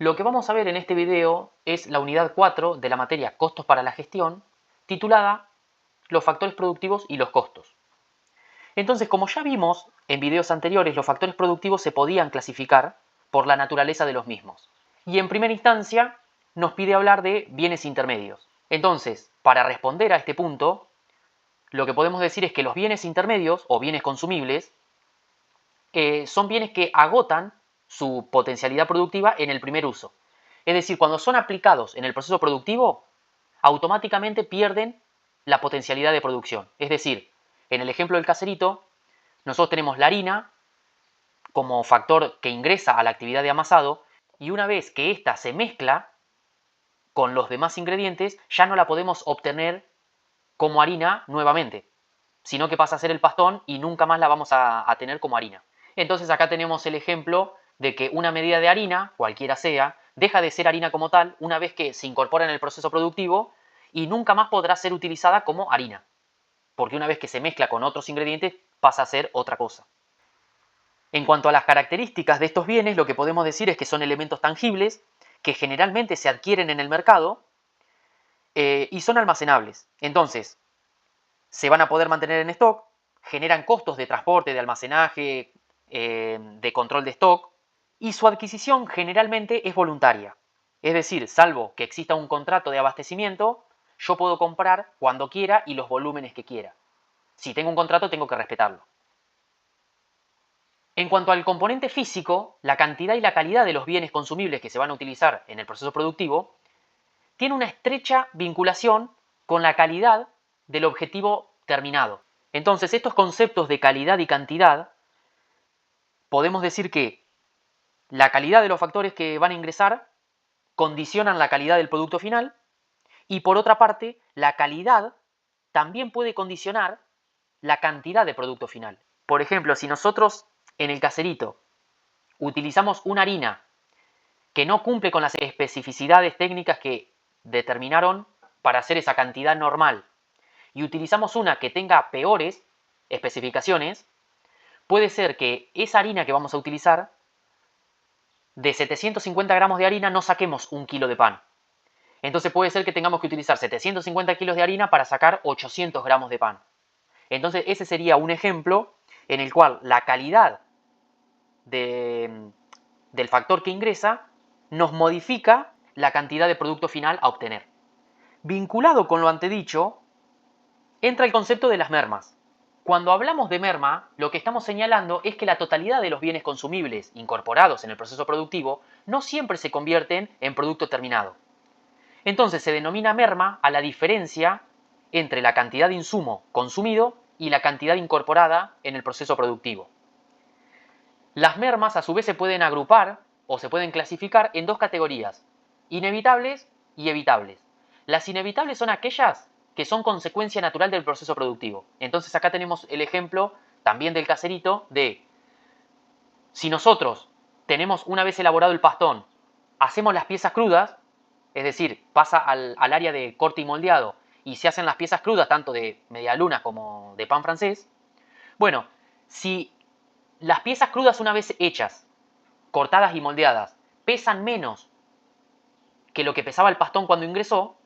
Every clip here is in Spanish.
Lo que vamos a ver en este video es la unidad 4 de la materia Costos para la gestión, titulada Los factores productivos y los costos. Entonces, como ya vimos en videos anteriores, los factores productivos se podían clasificar por la naturaleza de los mismos. Y en primera instancia nos pide hablar de bienes intermedios. Entonces, para responder a este punto, lo que podemos decir es que los bienes intermedios o bienes consumibles son bienes que agotan su potencialidad productiva en el primer uso. Es decir, cuando son aplicados en el proceso productivo, automáticamente pierden la potencialidad de producción. Es decir, en el ejemplo del caserito, nosotros tenemos la harina como factor que ingresa a la actividad de amasado y una vez que ésta se mezcla con los demás ingredientes, ya no la podemos obtener como harina nuevamente, sino que pasa a ser el pastón y nunca más la vamos a tener como harina. Entonces acá tenemos el ejemplo de que una medida de harina, cualquiera sea, deja de ser harina como tal una vez que se incorpora en el proceso productivo y nunca más podrá ser utilizada como harina, porque una vez que se mezcla con otros ingredientes pasa a ser otra cosa. En cuanto a las características de estos bienes, lo que podemos decir es que son elementos tangibles que generalmente se adquieren en el mercado y son almacenables. Entonces, se van a poder mantener en stock, generan costos de transporte, de almacenaje, de control de stock, y su adquisición generalmente es voluntaria. Es decir, salvo que exista un contrato de abastecimiento, yo puedo comprar cuando quiera y los volúmenes que quiera. Si tengo un contrato, tengo que respetarlo. En cuanto al componente físico, la cantidad y la calidad de los bienes consumibles que se van a utilizar en el proceso productivo tiene una estrecha vinculación con la calidad del objetivo terminado. Entonces, estos conceptos de calidad y cantidad, podemos decir que la calidad de los factores que van a ingresar condicionan la calidad del producto final y por otra parte, la calidad también puede condicionar la cantidad de producto final. Por ejemplo, si nosotros en el caserito utilizamos una harina que no cumple con las especificidades técnicas que determinaron para hacer esa cantidad normal y utilizamos una que tenga peores especificaciones, puede ser que esa harina que vamos a utilizar, de 750 gramos de harina no saquemos 1 kilo de pan. Entonces puede ser que tengamos que utilizar 750 kilos de harina para sacar 800 gramos de pan. Entonces ese sería un ejemplo en el cual la calidad del factor que ingresa nos modifica la cantidad de producto final a obtener. Vinculado con lo antedicho, entra el concepto de las mermas. Cuando hablamos de merma, lo que estamos señalando es que la totalidad de los bienes consumibles incorporados en el proceso productivo no siempre se convierten en producto terminado. Entonces se denomina merma a la diferencia entre la cantidad de insumo consumido y la cantidad incorporada en el proceso productivo. Las mermas a su vez se pueden agrupar o se pueden clasificar en dos categorías, inevitables y evitables. Las inevitables son aquellas que son consecuencia natural del proceso productivo. Entonces acá tenemos el ejemplo también del caserito de si nosotros tenemos una vez elaborado el pastón, hacemos las piezas crudas, es decir, pasa al área de corte y moldeado y se hacen las piezas crudas tanto de medialuna como de pan francés, bueno, si las piezas crudas una vez hechas, cortadas y moldeadas, pesan menos que lo que pesaba el pastón cuando ingresó,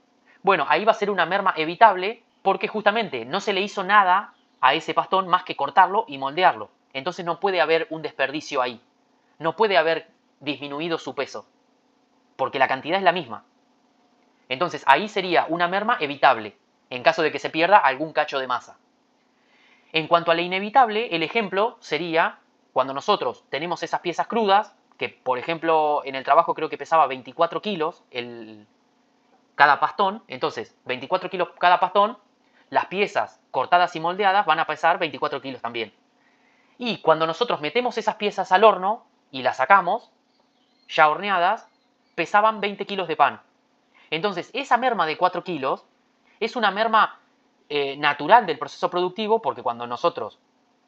bueno, ahí va a ser una merma evitable porque justamente no se le hizo nada a ese pastón más que cortarlo y moldearlo. Entonces no puede haber un desperdicio ahí. No puede haber disminuido su peso porque la cantidad es la misma. Entonces ahí sería una merma evitable en caso de que se pierda algún cacho de masa. En cuanto a la inevitable, el ejemplo sería cuando nosotros tenemos esas piezas crudas, que por ejemplo en el trabajo creo que pesaba 24 kilos cada pastón, entonces 24 kilos cada pastón, las piezas cortadas y moldeadas van a pesar 24 kilos también. Y cuando nosotros metemos esas piezas al horno y las sacamos, ya horneadas, pesaban 20 kilos de pan. Entonces esa merma de 4 kilos es una merma natural del proceso productivo porque cuando nosotros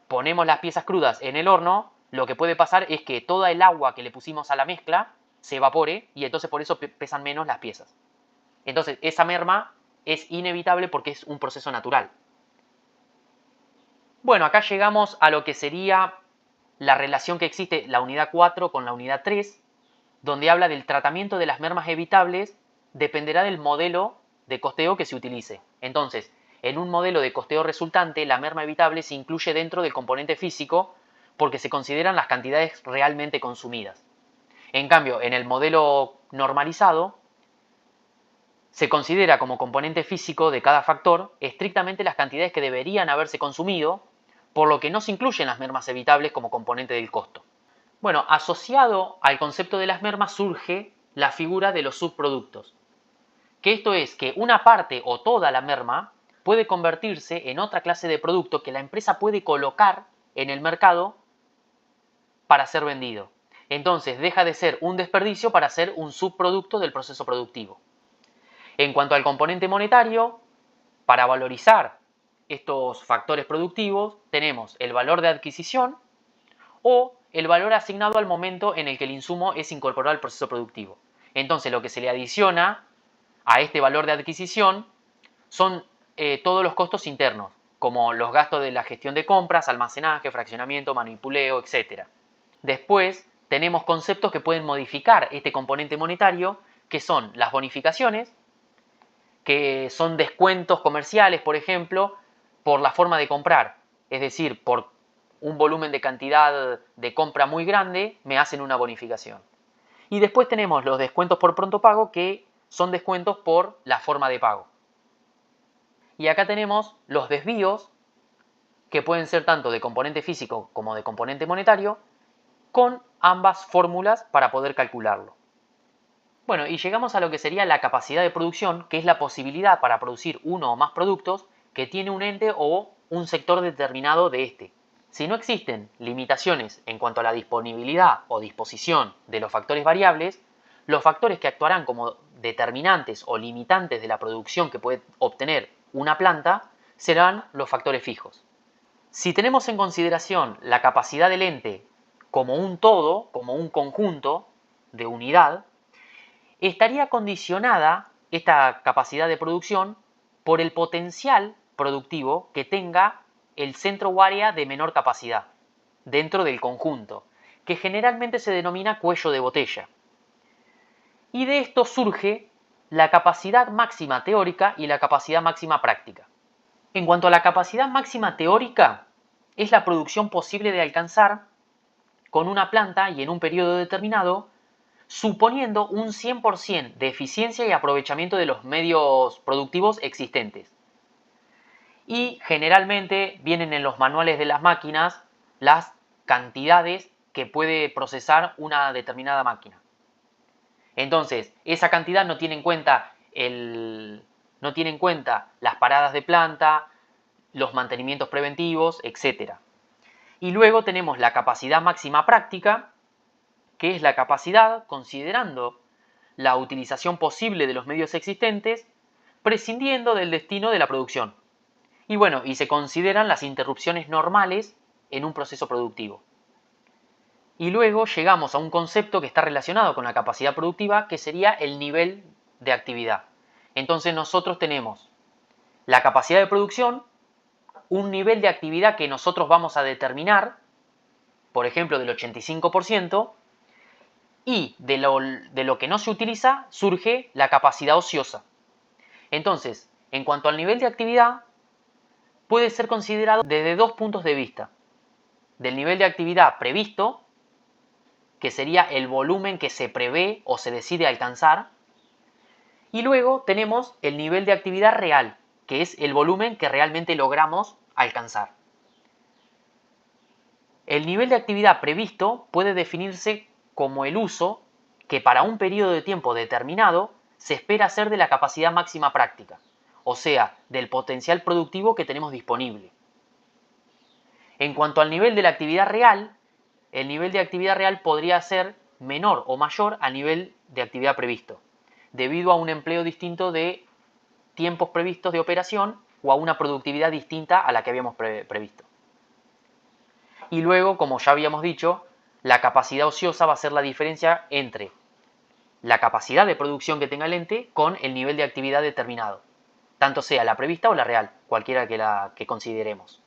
ponemos las piezas crudas en el horno, lo que puede pasar es que toda el agua que le pusimos a la mezcla se evapore y entonces por eso pesan menos las piezas. Entonces esa merma es inevitable porque es un proceso natural. Bueno, acá llegamos a lo que sería la relación que existe la unidad 4 con la unidad 3 donde habla del tratamiento de las mermas evitables, dependerá del modelo de costeo que se utilice. Entonces, en un modelo de costeo resultante, la merma evitable se incluye dentro del componente físico porque se consideran las cantidades realmente consumidas. En cambio, en el modelo normalizado, se considera como componente físico de cada factor estrictamente las cantidades que deberían haberse consumido, por lo que no se incluyen las mermas evitables como componente del costo. Bueno, asociado al concepto de las mermas surge la figura de los subproductos, que esto es que una parte o toda la merma puede convertirse en otra clase de producto que la empresa puede colocar en el mercado para ser vendido. Entonces deja de ser un desperdicio para ser un subproducto del proceso productivo. En cuanto al componente monetario, para valorizar estos factores productivos tenemos el valor de adquisición o el valor asignado al momento en el que el insumo es incorporado al proceso productivo. Entonces lo que se le adiciona a este valor de adquisición son todos los costos internos, como los gastos de la gestión de compras, almacenaje, fraccionamiento, manipuleo, etc. Después tenemos conceptos que pueden modificar este componente monetario, que son las bonificaciones, que son descuentos comerciales, por ejemplo, por la forma de comprar. Es decir, por un volumen de cantidad de compra muy grande, me hacen una bonificación. Y después tenemos los descuentos por pronto pago, que son descuentos por la forma de pago. Y acá tenemos los desvíos, que pueden ser tanto de componente físico como de componente monetario, con ambas fórmulas para poder calcularlo. Bueno, y llegamos a lo que sería la capacidad de producción, que es la posibilidad para producir uno o más productos que tiene un ente o un sector determinado de este. Si no existen limitaciones en cuanto a la disponibilidad o disposición de los factores variables, los factores que actuarán como determinantes o limitantes de la producción que puede obtener una planta serán los factores fijos. Si tenemos en consideración la capacidad del ente como un todo, como un conjunto de unidad, estaría condicionada esta capacidad de producción por el potencial productivo que tenga el centro o área de menor capacidad dentro del conjunto, que generalmente se denomina cuello de botella. Y de esto surge la capacidad máxima teórica y la capacidad máxima práctica. En cuanto a la capacidad máxima teórica, es la producción posible de alcanzar con una planta y en un periodo determinado, suponiendo un 100% de eficiencia y aprovechamiento de los medios productivos existentes. Y generalmente vienen en los manuales de las máquinas las cantidades que puede procesar una determinada máquina. Entonces, esa cantidad no tiene en cuenta las paradas de planta, los mantenimientos preventivos, etc. Y luego tenemos la capacidad máxima práctica, que es la capacidad, considerando la utilización posible de los medios existentes, prescindiendo del destino de la producción. Y bueno, y se consideran las interrupciones normales en un proceso productivo. Y luego llegamos a un concepto que está relacionado con la capacidad productiva, que sería el nivel de actividad. Entonces nosotros tenemos la capacidad de producción, un nivel de actividad que nosotros vamos a determinar, por ejemplo del 85%, y de lo que no se utiliza surge la capacidad ociosa. Entonces, en cuanto al nivel de actividad, puede ser considerado desde dos puntos de vista. Del nivel de actividad previsto, que sería el volumen que se prevé o se decide alcanzar, y luego tenemos el nivel de actividad real, que es el volumen que realmente logramos alcanzar. El nivel de actividad previsto puede definirse como el uso que para un periodo de tiempo determinado se espera hacer de la capacidad máxima práctica, o sea, del potencial productivo que tenemos disponible. En cuanto al nivel de la actividad real, el nivel de actividad real podría ser menor o mayor al nivel de actividad previsto, debido a un empleo distinto de tiempos previstos de operación o a una productividad distinta a la que habíamos previsto. Y luego, como ya habíamos dicho, la capacidad ociosa va a ser la diferencia entre la capacidad de producción que tenga el ente con el nivel de actividad determinado, tanto sea la prevista o la real, cualquiera que consideremos.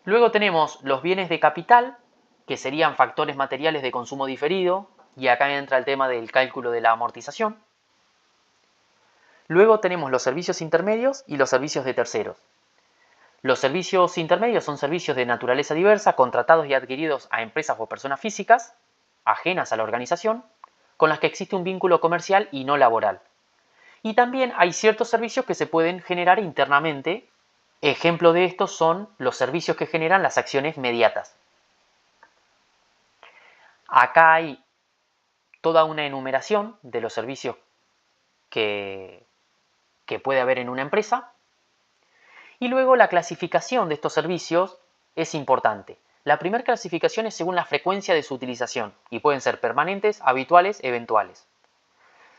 Luego tenemos los bienes de capital, que serían factores materiales de consumo diferido, y acá entra el tema del cálculo de la amortización. Luego tenemos los servicios intermedios y los servicios de terceros. Los servicios intermedios son servicios de naturaleza diversa contratados y adquiridos a empresas o personas físicas ajenas a la organización, con las que existe un vínculo comercial y no laboral. Y también hay ciertos servicios que se pueden generar internamente. Ejemplo de estos son los servicios que generan las acciones mediatas. Acá hay toda una enumeración de los servicios que puede haber en una empresa. Y luego la clasificación de estos servicios es importante. La primera clasificación es según la frecuencia de su utilización y pueden ser permanentes, habituales, eventuales.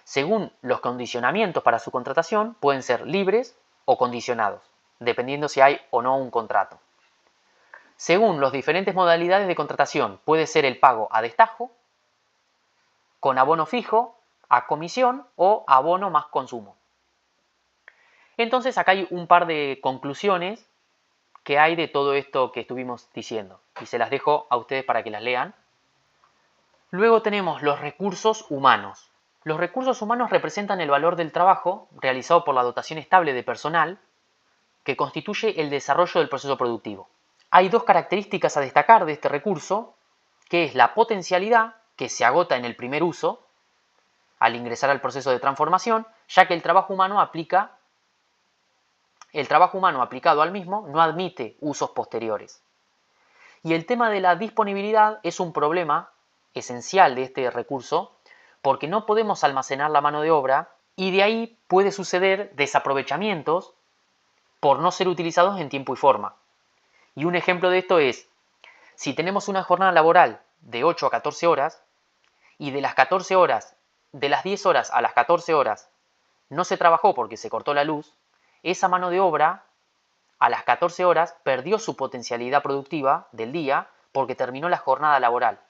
Según los condicionamientos para su contratación, pueden ser libres o condicionados, dependiendo si hay o no un contrato. Según las diferentes modalidades de contratación, puede ser el pago a destajo, con abono fijo, a comisión o abono más consumo. Entonces acá hay un par de conclusiones que hay de todo esto que estuvimos diciendo y se las dejo a ustedes para que las lean. Luego tenemos los recursos humanos. Los recursos humanos representan el valor del trabajo realizado por la dotación estable de personal que constituye el desarrollo del proceso productivo. Hay dos características a destacar de este recurso, que es la potencialidad, que se agota en el primer uso, al ingresar al proceso de transformación, ya que el trabajo humano aplicado al mismo no admite usos posteriores. Y el tema de la disponibilidad es un problema esencial de este recurso, porque no podemos almacenar la mano de obra y de ahí puede suceder desaprovechamientos por no ser utilizados en tiempo y forma. Y un ejemplo de esto es, si tenemos una jornada laboral de 8 a 14 horas y de las 14 horas, de las 10 horas a las 14 horas no se trabajó porque se cortó la luz, esa mano de obra a las 14 horas perdió su potencialidad productiva del día porque terminó la jornada laboral.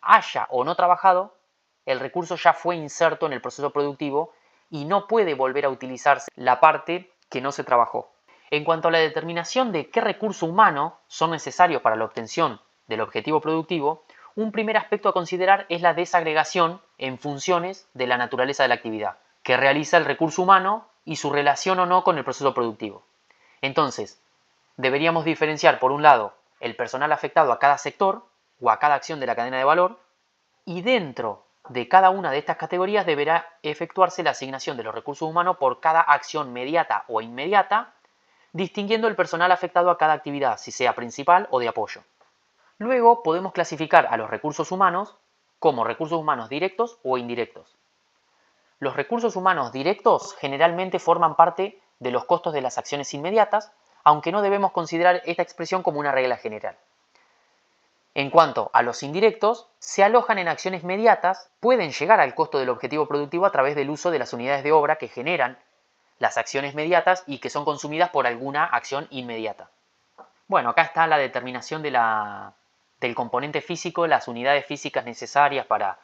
Haya o no trabajado, el recurso ya fue inserto en el proceso productivo y no puede volver a utilizarse la parte que no se trabajó. En cuanto a la determinación de qué recursos humanos son necesarios para la obtención del objetivo productivo, un primer aspecto a considerar es la desagregación en funciones de la naturaleza de la actividad que realiza el recurso humano y su relación o no con el proceso productivo. Entonces, deberíamos diferenciar, por un lado, el personal afectado a cada sector o a cada acción de la cadena de valor, y dentro de cada una de estas categorías deberá efectuarse la asignación de los recursos humanos por cada acción mediata o inmediata, distinguiendo el personal afectado a cada actividad, si sea principal o de apoyo. Luego podemos clasificar a los recursos humanos como recursos humanos directos o indirectos. Los recursos humanos directos generalmente forman parte de los costos de las acciones inmediatas, aunque no debemos considerar esta expresión como una regla general. En cuanto a los indirectos, se alojan en acciones mediatas, pueden llegar al costo del objetivo productivo a través del uso de las unidades de obra que generan las acciones mediatas y que son consumidas por alguna acción inmediata. Bueno, acá está la determinación del componente físico, las unidades físicas necesarias para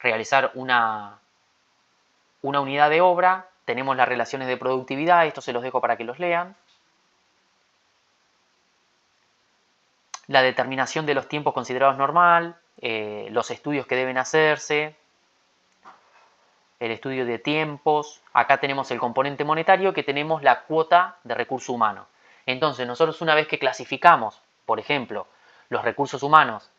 realizar una unidad de obra. Tenemos las relaciones de productividad, esto se los dejo para que los lean. La determinación de los tiempos considerados normal, los estudios que deben hacerse, el estudio de tiempos. Acá tenemos el componente monetario, que tenemos la cuota de recurso humano. Entonces nosotros, una vez que clasificamos, por ejemplo, los recursos humanos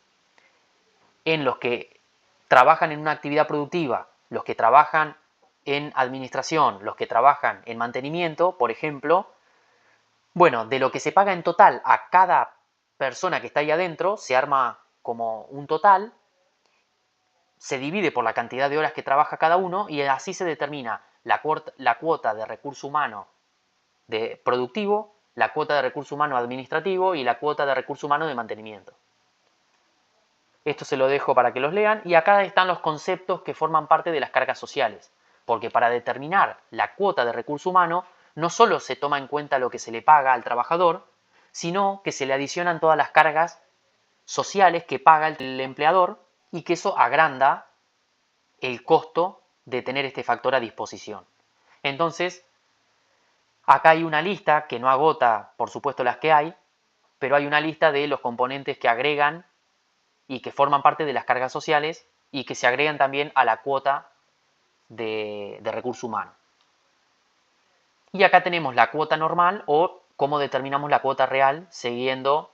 en los que trabajan en una actividad productiva, los que trabajan en administración, los que trabajan en mantenimiento, por ejemplo, bueno, de lo que se paga en total a cada persona que está ahí adentro, se arma como un total, se divide por la cantidad de horas que trabaja cada uno y así se determina la cuota de recurso humano de productivo, la cuota de recurso humano administrativo y la cuota de recurso humano de mantenimiento. Esto se lo dejo para que los lean, y acá están los conceptos que forman parte de las cargas sociales, porque para determinar la cuota de recurso humano no solo se toma en cuenta lo que se le paga al trabajador, sino que se le adicionan todas las cargas sociales que paga el empleador, y que eso agranda el costo de tener este factor a disposición. Entonces, acá hay una lista que no agota, por supuesto, las que hay, pero hay una lista de los componentes que agregan y que forman parte de las cargas sociales y que se agregan también a la cuota de recurso humano. Y acá tenemos la cuota normal o cómo determinamos la cuota real siguiendo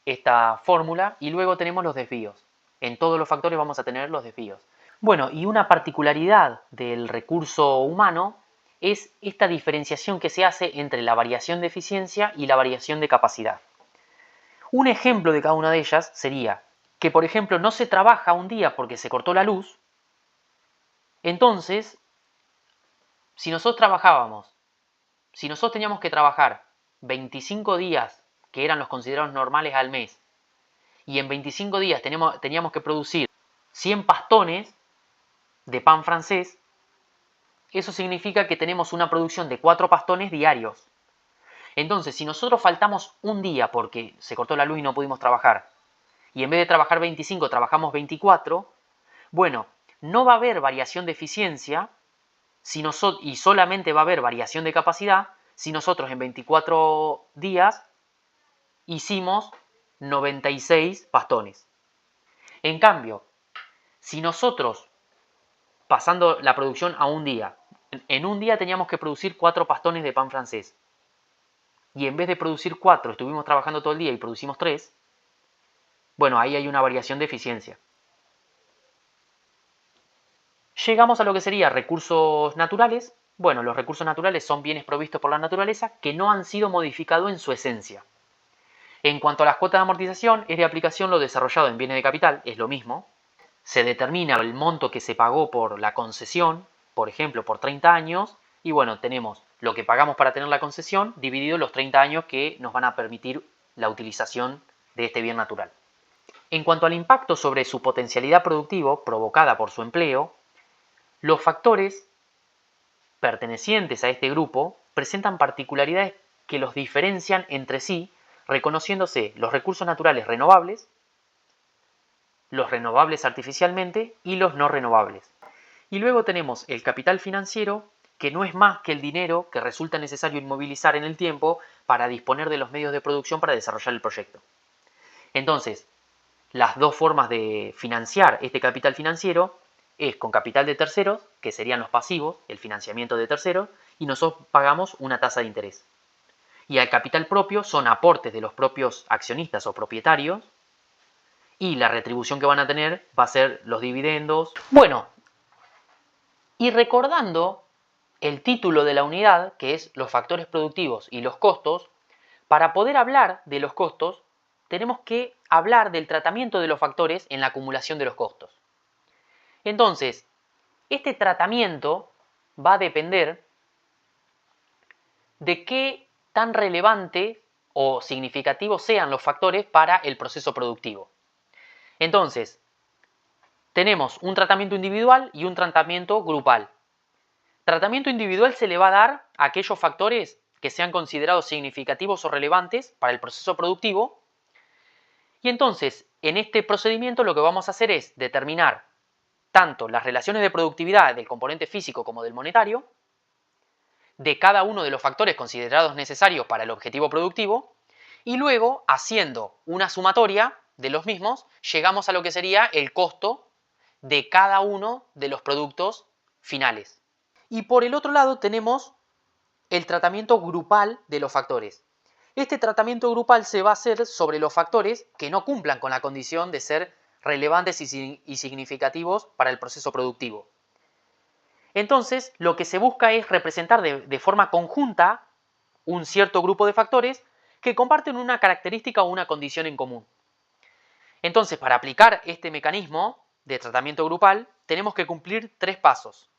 esta fórmula, y luego tenemos los desvíos. En todos los factores vamos a tener los desvíos. Bueno, y una particularidad del recurso humano es esta diferenciación que se hace entre la variación de eficiencia y la variación de capacidad. Un ejemplo de cada una de ellas sería que, por ejemplo, no se trabaja un día porque se cortó la luz. Entonces, si nosotros teníamos que trabajar 25 días, que eran los considerados normales al mes, y en 25 días teníamos que producir 100 pastones de pan francés, eso significa que tenemos una producción de 4 pastones diarios. Entonces, si nosotros faltamos un día porque se cortó la luz y no pudimos trabajar, y en vez de trabajar 25 trabajamos 24, bueno, no va a haber variación de eficiencia y solamente va a haber variación de capacidad si nosotros en 24 días hicimos 96 pastones. En cambio, si nosotros, pasando la producción a un día, en un día teníamos que producir 4 pastones de pan francés, y en vez de producir 4 estuvimos trabajando todo el día y producimos 3, bueno, ahí hay una variación de eficiencia. Llegamos a lo que sería recursos naturales. Bueno, los recursos naturales son bienes provistos por la naturaleza que no han sido modificados en su esencia. En cuanto a las cuotas de amortización, es de aplicación lo desarrollado en bienes de capital, es lo mismo. Se determina el monto que se pagó por la concesión, por ejemplo, por 30 años, y bueno, tenemos lo que pagamos para tener la concesión dividido los 30 años que nos van a permitir la utilización de este bien natural. En cuanto al impacto sobre su potencialidad productiva provocada por su empleo, los factores pertenecientes a este grupo presentan particularidades que los diferencian entre sí, reconociéndose los recursos naturales renovables, los renovables artificialmente y los no renovables. Y luego tenemos el capital financiero, que no es más que el dinero que resulta necesario inmovilizar en el tiempo para disponer de los medios de producción para desarrollar el proyecto. Entonces, las dos formas de financiar este capital financiero es con capital de terceros, que serían los pasivos, el financiamiento de terceros, y nosotros pagamos una tasa de interés. Y al capital propio son aportes de los propios accionistas o propietarios, y la retribución que van a tener va a ser los dividendos. Bueno, y recordando el título de la unidad, que es los factores productivos y los costos, para poder hablar de los costos, tenemos que hablar del tratamiento de los factores en la acumulación de los costos. Entonces, este tratamiento va a depender de qué tan relevante o significativos sean los factores para el proceso productivo. Entonces, tenemos un tratamiento individual y un tratamiento grupal. Tratamiento individual se le va a dar a aquellos factores que sean considerados significativos o relevantes para el proceso productivo. Y entonces, en este procedimiento lo que vamos a hacer es determinar tanto las relaciones de productividad del componente físico como del monetario, de cada uno de los factores considerados necesarios para el objetivo productivo, y luego, haciendo una sumatoria de los mismos, llegamos a lo que sería el costo de cada uno de los productos finales. Y por el otro lado tenemos el tratamiento grupal de los factores. Este tratamiento grupal se va a hacer sobre los factores que no cumplan con la condición de ser relevantes y significativos para el proceso productivo. Entonces, lo que se busca es representar de forma conjunta un cierto grupo de factores que comparten una característica o una condición en común. Entonces, para aplicar este mecanismo de tratamiento grupal, tenemos que cumplir 3 pasos.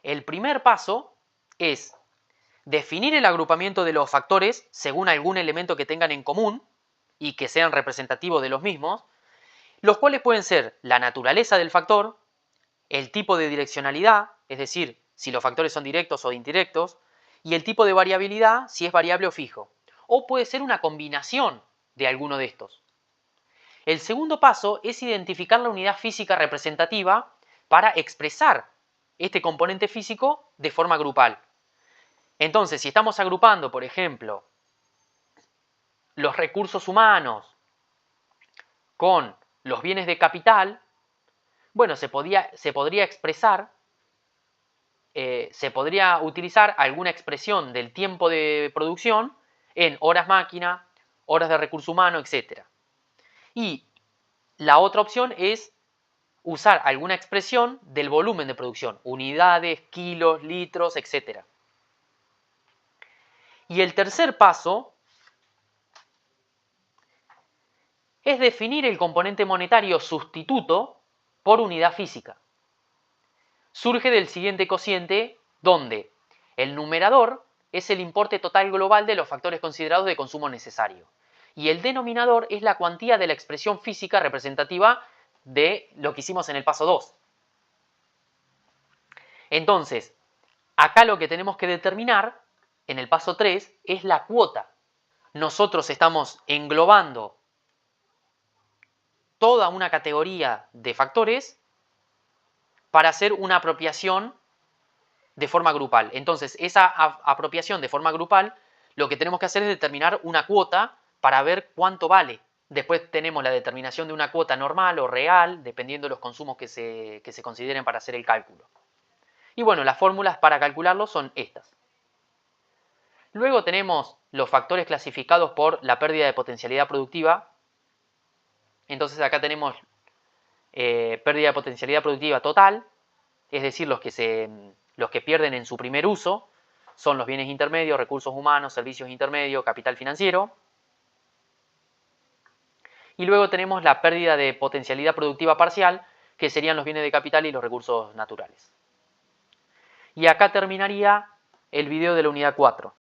El primer paso es definir el agrupamiento de los factores según algún elemento que tengan en común y que sean representativos de los mismos, los cuales pueden ser la naturaleza del factor, el tipo de direccionalidad, es decir, si los factores son directos o indirectos, y el tipo de variabilidad, si es variable o fijo. O puede ser una combinación de alguno de estos. El segundo paso es identificar la unidad física representativa para expresar este componente físico de forma grupal. Entonces, si estamos agrupando, por ejemplo, los recursos humanos con los bienes de capital, bueno, se podría expresar, se podría utilizar alguna expresión del tiempo de producción en horas máquina, horas de recurso humano, etc. Y la otra opción es usar alguna expresión del volumen de producción, unidades, kilos, litros, etc. Y el tercer paso es definir el componente monetario sustituto por unidad física. Surge del siguiente cociente donde el numerador es el importe total global de los factores considerados de consumo necesario y el denominador es la cuantía de la expresión física representativa de lo que hicimos en el paso 2. Entonces, acá lo que tenemos que determinar en el paso 3 es la cuota. Nosotros estamos englobando toda una categoría de factores para hacer una apropiación de forma grupal. Entonces, esa apropiación de forma grupal, lo que tenemos que hacer es determinar una cuota para ver cuánto vale. Después tenemos la determinación de una cuota normal o real, dependiendo de los consumos que se consideren para hacer el cálculo. Y bueno, las fórmulas para calcularlo son estas. Luego tenemos los factores clasificados por la pérdida de potencialidad productiva. Entonces acá tenemos pérdida de potencialidad productiva total, es decir, los que pierden en su primer uso son los bienes intermedios, recursos humanos, servicios intermedios, capital financiero. Y luego tenemos la pérdida de potencialidad productiva parcial, que serían los bienes de capital y los recursos naturales. Y acá terminaría el video de la unidad 4.